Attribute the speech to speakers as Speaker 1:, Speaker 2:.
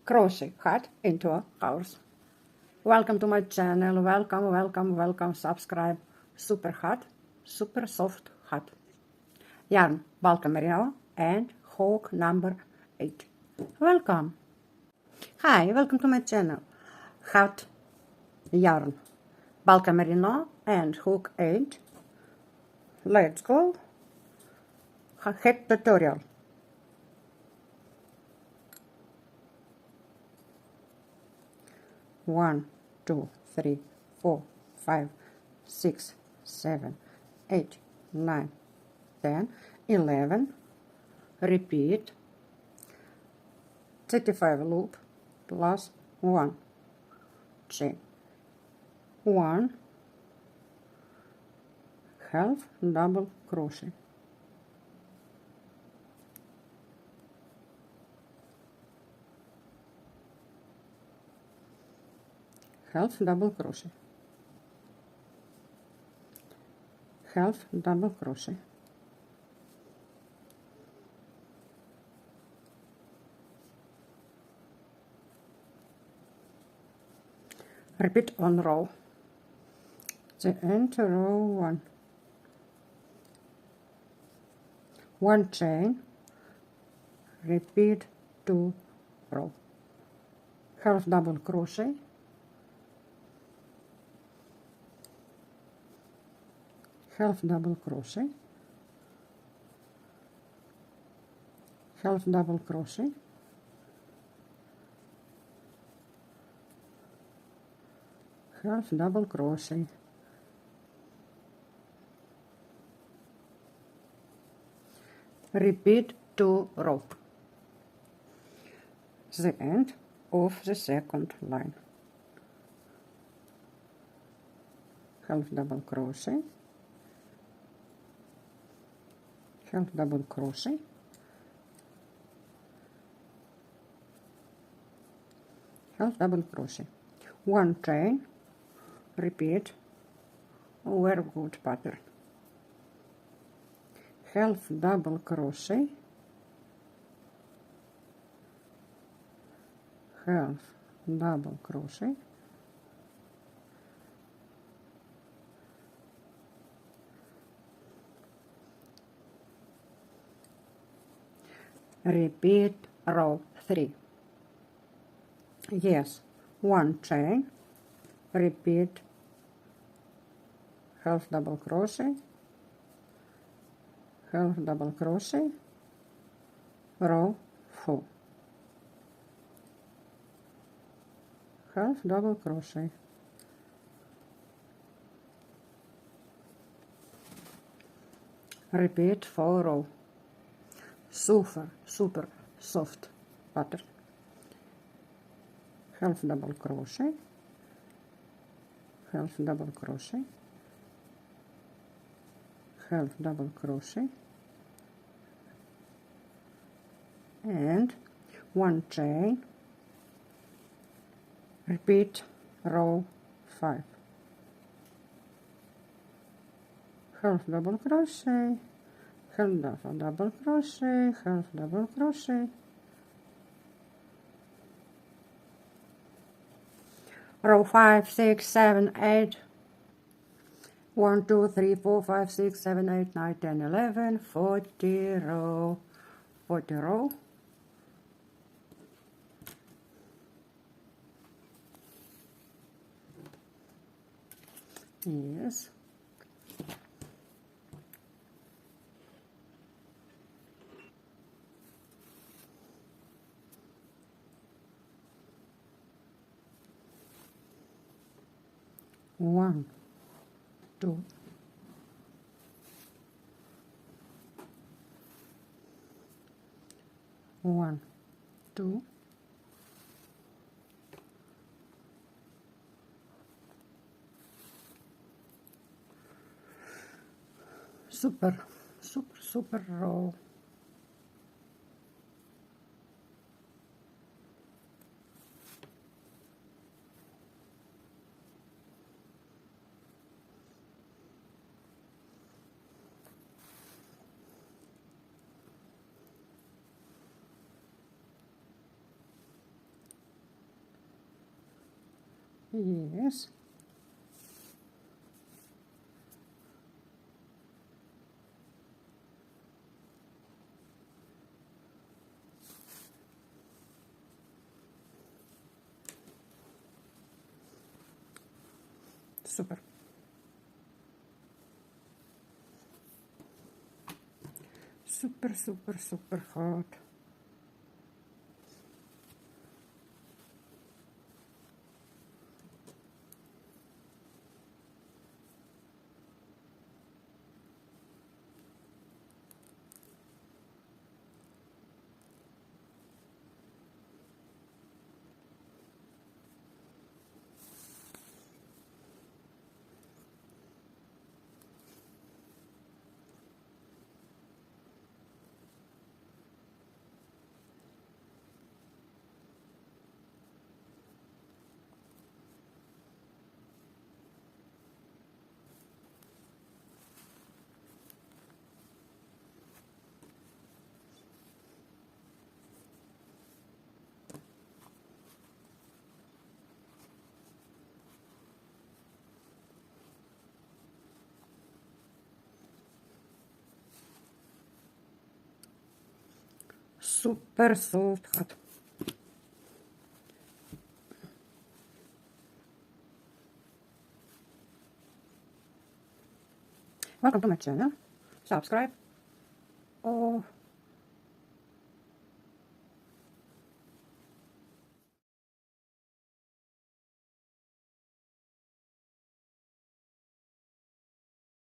Speaker 1: crochet hat into a house. Welcome to my channel. Welcome. Subscribe. Super hot, super soft hat. Yarn Balkan Merino and hook number 8. Welcome. Hi, welcome to my channel. Hat yarn Balkan Merino and hook 8. Let's go. Hat tutorial. One, 2, 3, 4, 5, 6, 7, 8, 9, 10, 11. Repeat. 35 loop plus 1 chain. 1 half double crochet. Half double crochet, half double crochet, repeat on row, the end row 1 chain, repeat 2 row, half double crochet, half double crochet, half double crochet, half double crochet, repeat 2 row, the end of the second line, half double crochet, half double crochet, half double crochet, 1 chain, repeat, very good pattern, half double crochet, half double crochet, repeat row 3. Yes, 1 chain, repeat half double crochet, half double crochet, row 4, half double crochet, repeat 4 row. Super soft pattern, half double crochet, half double crochet, half double crochet, and 1 chain, repeat row 5, half double crochet, half double crochet, half double crochet, row 5, 6, 7, 8, 1, 2, 3, 4, 5, 6, 7, 8, 9, 10, 11, 40 row, 40 row, yes, one, 2, 1, 2, super row, Yes. Super. Super, super, super hot. Super soft hot. Welcome to my channel. Subscribe. Oh,